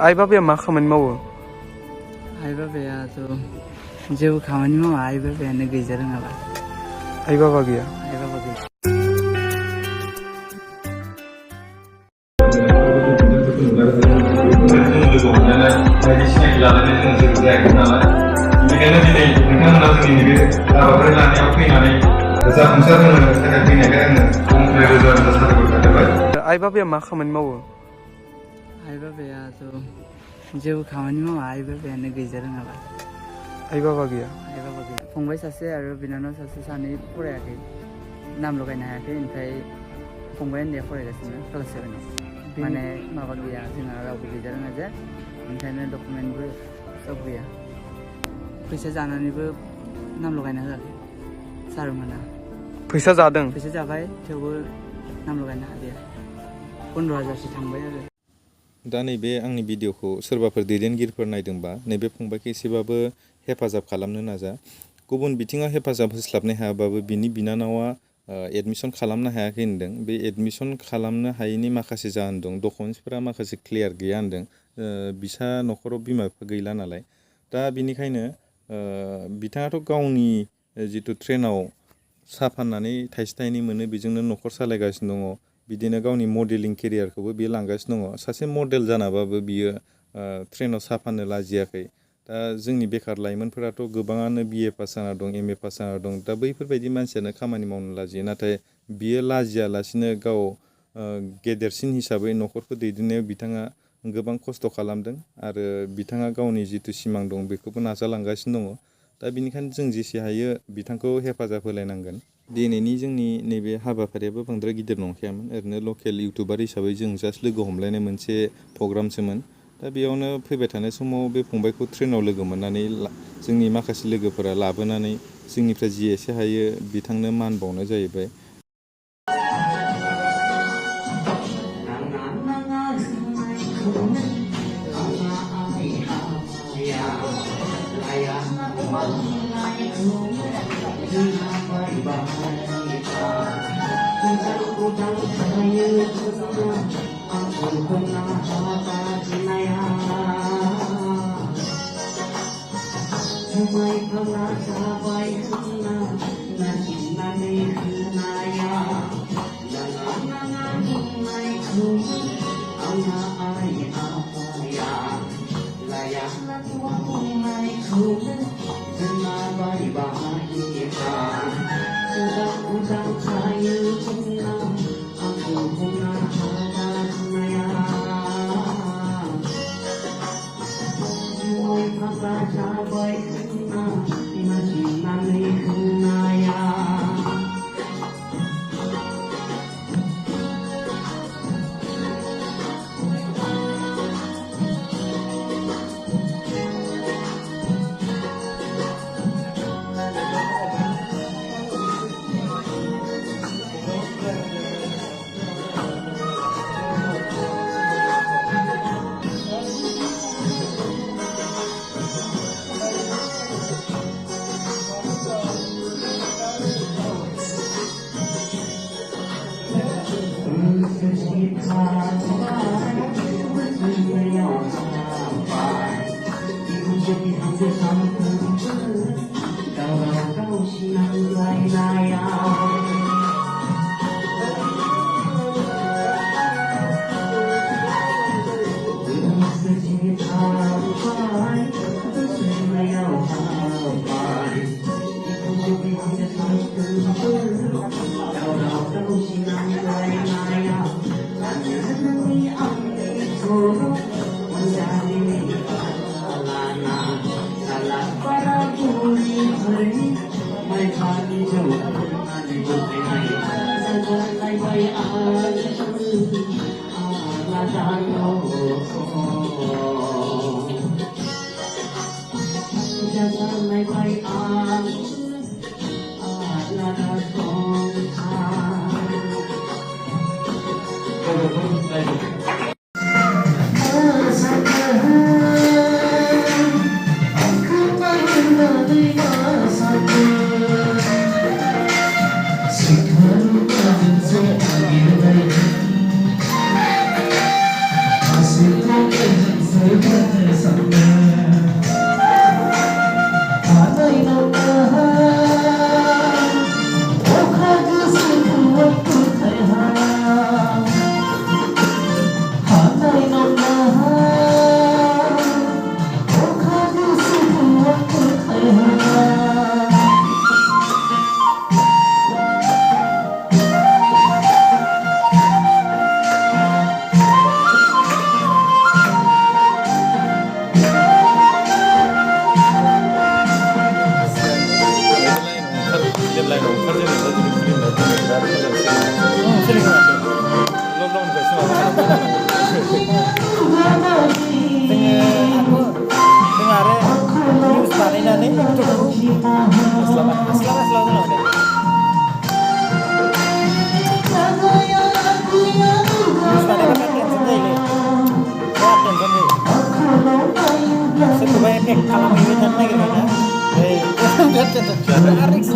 आइ बाबाया मा खामानि मावो? आइ बाबायाथ' जेबो खामानि मावा, आइ बाबायानो गैजा रोङाबा। आइ बाबा गैया? आइ बाबा गैया। बायदिसिना लानानै जों जेबो जायाखै नालाय बेनिखायनो दिनै नोंथांमोना जोंनि नैबे हाबाफारि लानायाव फैनानै जाफुंसार होनो थाखाय फैनायखाय आङो आंनिफ्राय रोजा रोजा साबायखर थाबाय। आइ बाबाया मा खामानि मावो? आइ बाबायाथ' जेबो खामानि मावा, आइ बाबायानो गैजा रोङाबा। आइ बाबा गैया? आइ बाबा गैया। फंबाय सासे आरो बिनानाव सासे, सानै फरायाखै, नाम लगायनो हायाखै। ओमफ्राय फंबाय उन्दैया फरायगासिनो क्लास 7आव। माने माबा गैया, जोंहा रावबो गैजा रोङा जे, ओंखायनो डकुमेन्टबो सब गैया। फैसा जानानैबो नाम लगायना होआखै सारमोना। फैसा जादों? फैसा जाबाय, थेवबो नाम लगायनो हादिया। 15,000सो थांबाय आरो। दा नैबे आंनि भिडिअखौ सोरबाफोर दैदेनगिरिफोर नायदोंबा नैबे फंबायखौ एसेबाबो हेफाजाब खालामनो नाजा। गुबुन बिथिङाव हेफाजाब होस्लाबनो हायाबाबो बिनि बिनानावा एडमिसन खालामनो हायाखै होनदों। बे एडमिसन खालामनो हायैनि माखासे जाहोन दं, डकुमेन्टसफोरा माखासे क्लियार गैया होनदों। बिसा न'खराव बिमा बिफा गैला नालाय, दा बिनिखायनो बिथाङाथ' गावनि जिथु ट्रेनाव साहा फाननानै थाइसे थाइनै मोनो, बेजोंनो न'खर सालायगासिनो दङ। बिदिनो गावनि मडेलिं केरियारखौबो बियो लांगासिनो दङ। सासे मडेल जानाबाबो बियो ट्रेनाव साहा फाननो लाजियाखै। दा जोंनि बेखार लाइमोनफोराथ' गोबाङानो BA पास जाना दं, MA पास जाना दं। दा बैफोरबायदि मानसियानो खामानि मावनो लाजियो, नाथाय बियो लाजियालासिनो गाव गेदेरसिन हिसाबै न'खरखौ दैदेननायाव बिथाङा गोबां खस्थ' खालामदों आरो बिथाङा गावनि जिथु सिमां दं बेखौबो नाजालांगासिनो दङ। दा बिनिखायनो जों जेसे हायो बिथांखौ हेफाजाब होलायनांगोन। दिनैनि जोंनि नैबे हाबाफारियाबो बांद्राय गिदिर नंखायामोन, ओरैनो लकेल इउटुबार हिसाबै जों जास्ट लोगो हमलायनाय मोनसे प्रग्रामसोमोन। दा बेयावनो फैबाय थानाय समाव बे फंबायखौ ट्रेनाव लोगो मोननानै जोंनि माखासे लोगोफोरा लाबोनानै जोंनिफ्राय जि एसे हायो बिथांनो मान बावनाय जाहैबाय। जोङो आरो निउस बानायनानै इउटुबखौ हास्लाबा निउस बानायबाथाय टेनसन जायोलै बिराद टेनसन जायो सोरखौबा एफेक्ट खालामहैबाय थानो नागिरबाय ना बिराद टेनसन आरो रिक्स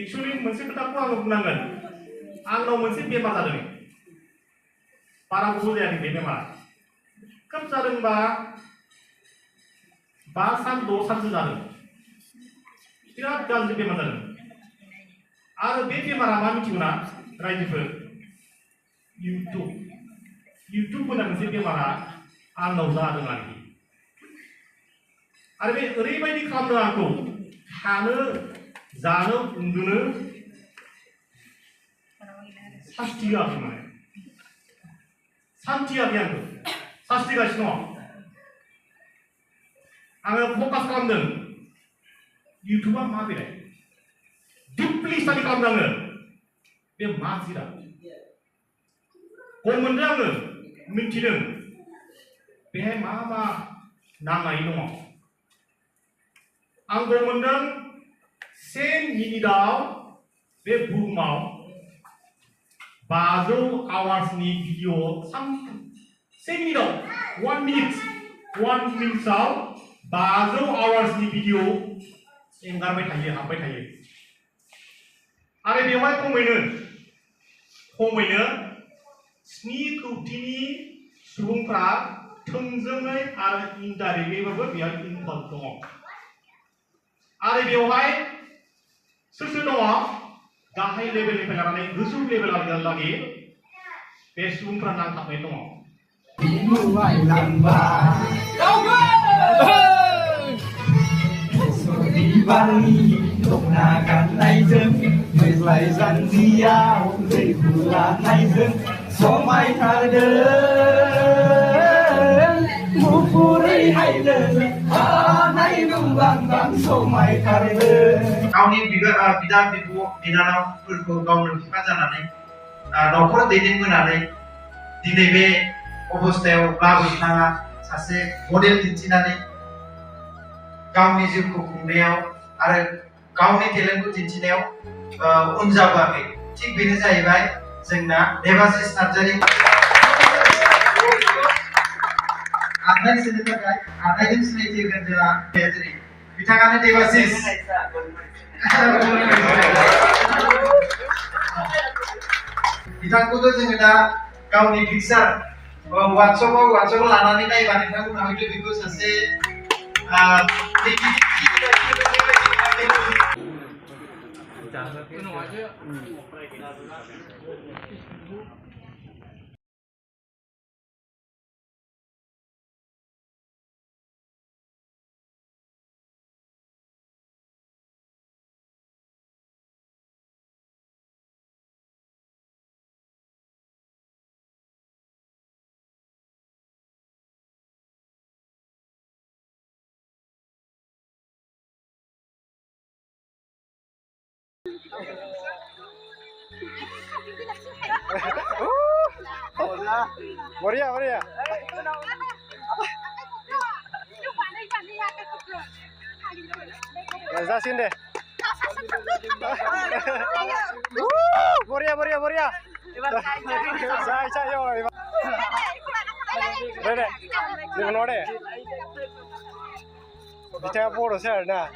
एक्चुअली मोनसे खोथाखौ आङो बुंनांगोन आंनाव मोनसे बेमार जादों बारा गोबाव जायाखै बे बेमारा खोब जादोंबा 5 सान 6 सानसो जादों बिराद गाज्रि बेमार जादों आरो बे बेमारा मा मिथिगौ ना रायजोफोर इउटुब होननाय मोनसे बेमारा आंनाव जादों आरोखि आरो बे ओरैबायदि खालामदों आंखौ थानो जानो उन्दुनो सान्थि होआखै माने सान्थि होआखै आंखौ सास्तिगासिनो दङ आङो फकास खालामदों इउटुबा मा बेलाय दिपलि स्टाडि खालामदों आङो बे मा जिराद गम मोनदों आङो मिथिदों बेहाय मा मा नांनाय दङ आं गम मोनदों 1 मिनिटाव बे बुहुमाव 500 आवार्सनि भिडिअ 1 मिनिटाव 1 मिनिटआव 500 आवार्सनि भिडिअ एंगारबाय थायो हाबबाय थायो आरो बेवहाय खमैनो 7 कौटिनि सुबुंफ्रा थोंजोङै आरो इनडाइरेक्टलिबाबो बेयाव इनभल्भ दङ आरो बेवहाय सोर दङ गाहाय लेभेलनिफ्राय लानानै गोजौ लेभेलहालागै बे सुबुंफ्रा नांथाबनाय दङ दखना गाननायजों मेज्लाय जानजियाव दै हुलानायजों समायथारदों मुफुरैहाय नों हानाय रुंलांलां समायथारदों गावनि बिदा बिनानावफोरखौ गावनो बिफा जानानै न'खर दैदेनबोनानै दिनै बे अबस्थायाव बिथाङा सासे मडेल दिन्थिनानै गावनि जिउखौ खुंनायाव आरो गावनि टेलेन्टखौ दिन्थिनायाव उन जाबोआखै थिग बेनो जाहैबाय जोंना देबासिस नार्जारि आरनाय सोनो थाखाय आरनायजों सिनायथि होगोन जोंहा बिथाङानो देबासिस बिथांखौथ' जोङो दा गावनि पिकचार वाट्सआपाव लानानै नायबा नोंथांमोना हयथ' बेखौ सासे Maria. Zasin deh. Maria. Saya yo. Dede. Di mana deh? Bicara bodoh sih, nah.